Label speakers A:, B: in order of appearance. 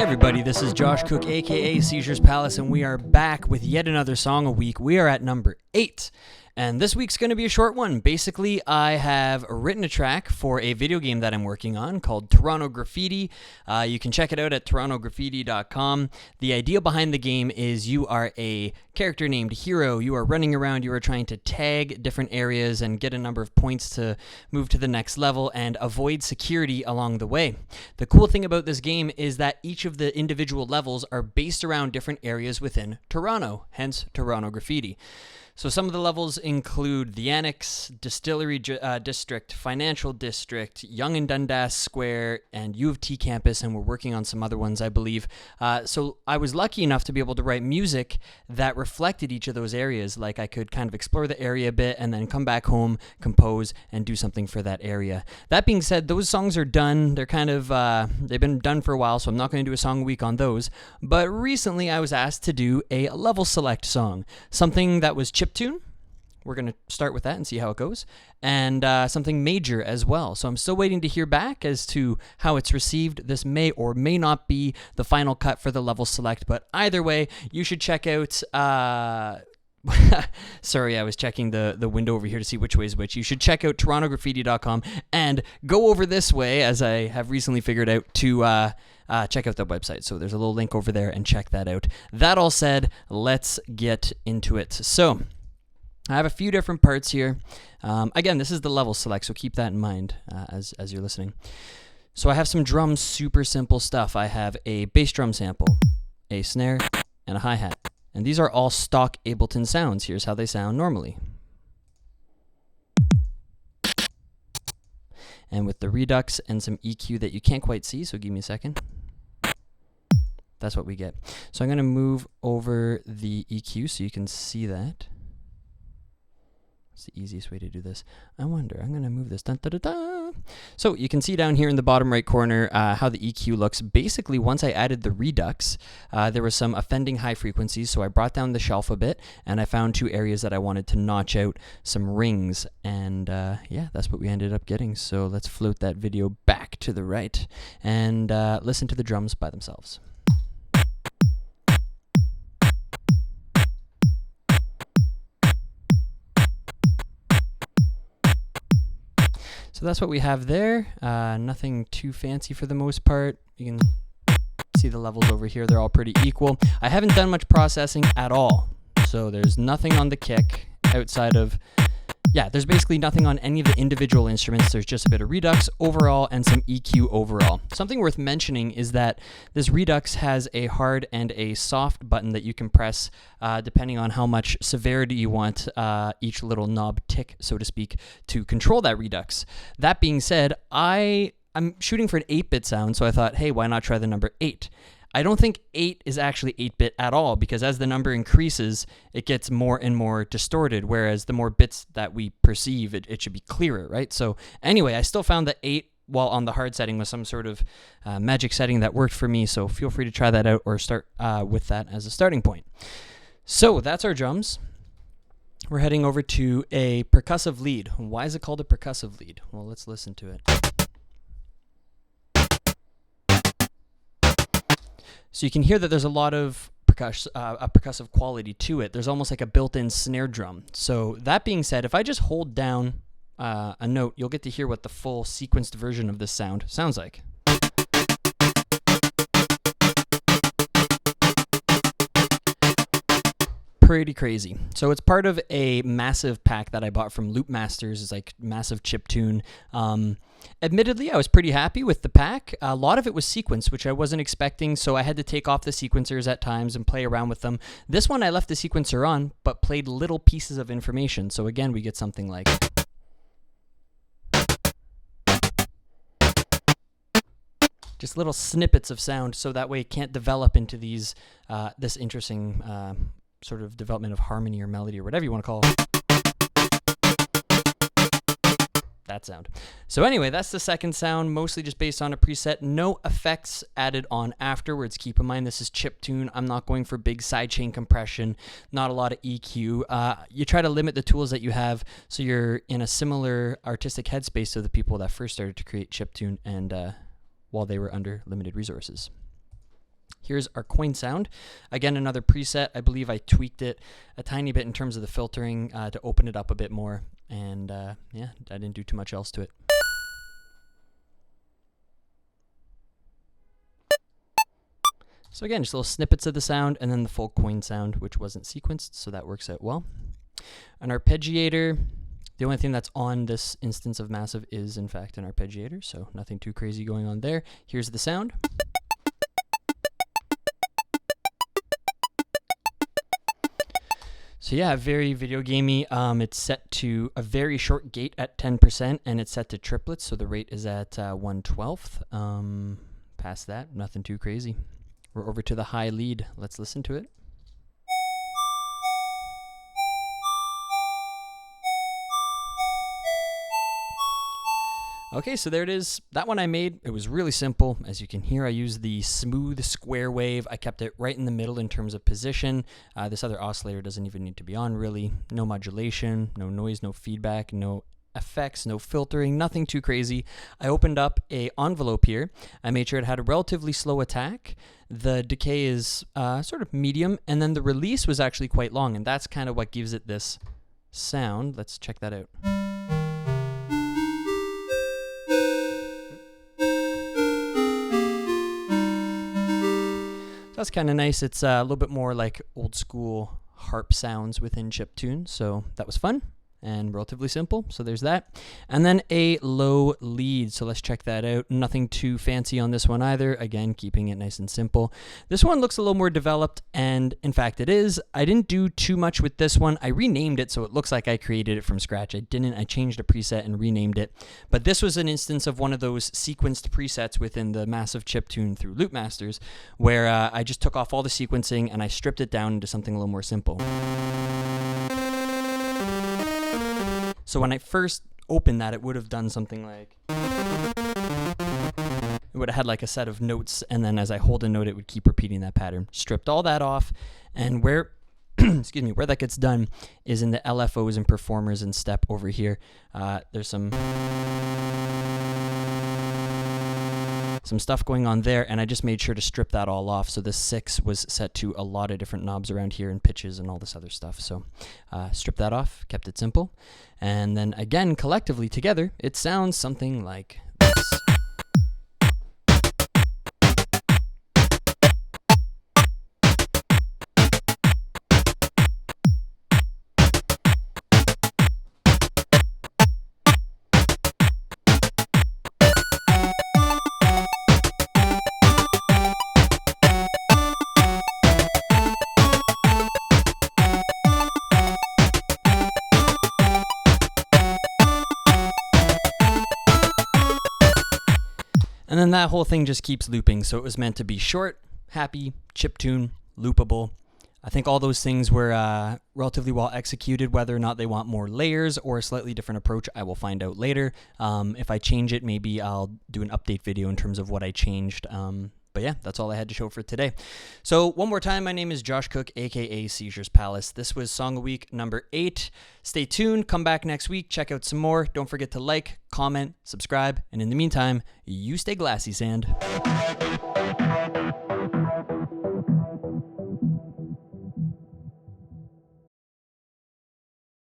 A: Everybody, this is Josh Cook, aka Seizures Palace, and we are back with yet another song a week. We are at number 8, and this week's going to be a short one. Basically, I have written a track for a video game that I'm working on called Toronto Graffiti. You can check it out at torontograffiti.com. The idea behind the game is you are a character named Hero. You are running around, you are trying to tag different areas and get a number of points to move to the next level and avoid security along the way. The cool thing about this game is that each of the individual levels are based around different areas within Toronto, hence Toronto Graffiti. So some of the levels include the Annex, Distillery District, Financial District, Yonge and Dundas Square, and U of T campus, and we're working on some other ones, I believe. So I was lucky enough to be able to write music that reflected each of those areas. Like I could kind of explore the area a bit and then come back home, compose, and do something for that area. That being said, those songs are done. They're kind of, they've been done for a while, so I'm not going to do a song a week on those. But recently I was asked to do a level select song, something that was Chiptune. We're going to start with that and see how it goes. And something major as well. So I'm still waiting to hear back as to how it's received. This may or may not be the final cut for the level select, but either way, you should check out... Sorry, I was checking the window over here to see which way is which. You should check out torontograffiti.com and go over this way, as I have recently figured out, to check out the website. So there's a little link over there and check that out. That all said, let's get into it. So I have a few different parts here. Again, this is the level select, so keep that in mind as you're listening. So I have some drums, super simple stuff. I have a bass drum sample, a snare, and a hi-hat. And these are all stock Ableton sounds. Here's how they sound normally. And with the redux and some EQ that you can't quite see, so give me a second. That's what we get. So I'm going to move over the EQ so you can see that. It's the easiest way to do this. I'm going to move this. Dun, dun, dun, dun. So you can see down here in the bottom right corner how the EQ looks. Basically, once I added the redux, there were some offending high frequencies, so I brought down the shelf a bit, and I found 2 areas that I wanted to notch out some rings, and yeah, that's what we ended up getting. So let's float that video back to the right and listen to the drums by themselves. So that's what we have there. Nothing too fancy for the most part. You can see the levels over here. They're all pretty equal. I haven't done much processing at all. So there's nothing on the kick outside of... Yeah, there's basically nothing on any of the individual instruments. There's just a bit of redux overall and some EQ overall. Something worth mentioning is that this redux has a hard and a soft button that you can press depending on how much severity you want each little knob tick, so to speak, to control that redux. That being said, I'm shooting for an 8-bit sound, so I thought, hey, why not try the number 8? I don't think 8 is actually 8-bit at all, because as the number increases, it gets more and more distorted, whereas the more bits that we perceive, it should be clearer, right? So anyway, I still found that 8, while on the hard setting, was some sort of magic setting that worked for me, so feel free to try that out or start with that as a starting point. So that's our drums. We're heading over to a percussive lead. Why is it called a percussive lead? Well, let's listen to it. So you can hear that there's a lot of percussive quality to it. There's almost like a built-in snare drum. So that being said, if I just hold down a note, you'll get to hear what the full sequenced version of this sound sounds like. Pretty crazy. So it's part of a massive pack that I bought from Loop Masters. It's like massive chiptune. Admittedly, I was pretty happy with the pack. A lot of it was sequenced, which I wasn't expecting, so I had to take off the sequencers at times and play around with them. This one I left the sequencer on, but played little pieces of information. So again, we get something like... just little snippets of sound, so that way it can't develop into these this interesting sort of development of harmony or melody or whatever you want to call it. That sound. So anyway, that's the second sound, mostly just based on a preset. No effects added on afterwards. Keep in mind, this is chiptune. I'm not going for big sidechain compression, not a lot of EQ. You try to limit the tools that you have so you're in a similar artistic headspace to the people that first started to create chiptune and while they were under limited resources. Here's our coin sound. Again, another preset. I believe I tweaked it a tiny bit in terms of the filtering to open it up a bit more. And yeah, I didn't do too much else to it. So again, just little snippets of the sound and then the full coin sound, which wasn't sequenced, so that works out well. An arpeggiator, the only thing that's on this instance of Massive is in fact an arpeggiator, so nothing too crazy going on there. Here's the sound. So yeah, very video gamey. It's set to a very short gate at 10%, and it's set to triplets, so the rate is at 1/12. Past that, nothing too crazy. We're over to the high lead. Let's listen to it. Okay, so there it is. That one I made. It was really simple. As you can hear, I used the smooth square wave. I kept it right in the middle in terms of position. This other oscillator doesn't even need to be on, really. No modulation, no noise, no feedback, no effects, no filtering, nothing too crazy. I opened up a envelope here. I made sure it had a relatively slow attack. The decay is sort of medium, and then the release was actually quite long, and that's kind of what gives it this sound. Let's check that out. That's kind of nice. It's a little bit more like old school harp sounds within Chiptune, so that was fun and relatively simple. So there's that. And then a low lead. So let's check that out. Nothing too fancy on this one either. Again, keeping it nice and simple. This one looks a little more developed, and in fact it is. I didn't do too much with this one. I renamed it so it looks like I created it from scratch. I didn't. I changed a preset and renamed it. But this was an instance of one of those sequenced presets within the Massive Chiptune through Loopmasters, where I just took off all the sequencing and I stripped it down into something a little more simple. So when I first opened that, it would have done something like... It would have had like a set of notes, and then as I hold a note, it would keep repeating that pattern. Stripped all that off, and where... excuse me, where that gets done is in the LFOs and performers and step over here. There's some stuff going on there, and I just made sure to strip that all off. So this 6 was set to a lot of different knobs around here and pitches and all this other stuff. So stripped that off, kept it simple. And then again, collectively together, it sounds something like this. And then that whole thing just keeps looping. So it was meant to be short, happy, chiptune, loopable. I think all those things were relatively well executed. Whether or not they want more layers or a slightly different approach, I will find out later. If I change it, maybe I'll do an update video in terms of what I changed. But yeah, that's all I had to show for today. So one more time, my name is Josh Cook, aka Seizures Palace. This was Song of Week number 8. Stay tuned, come back next week, check out some more. Don't forget to like, comment, subscribe, and in the meantime, you stay glassy, sand.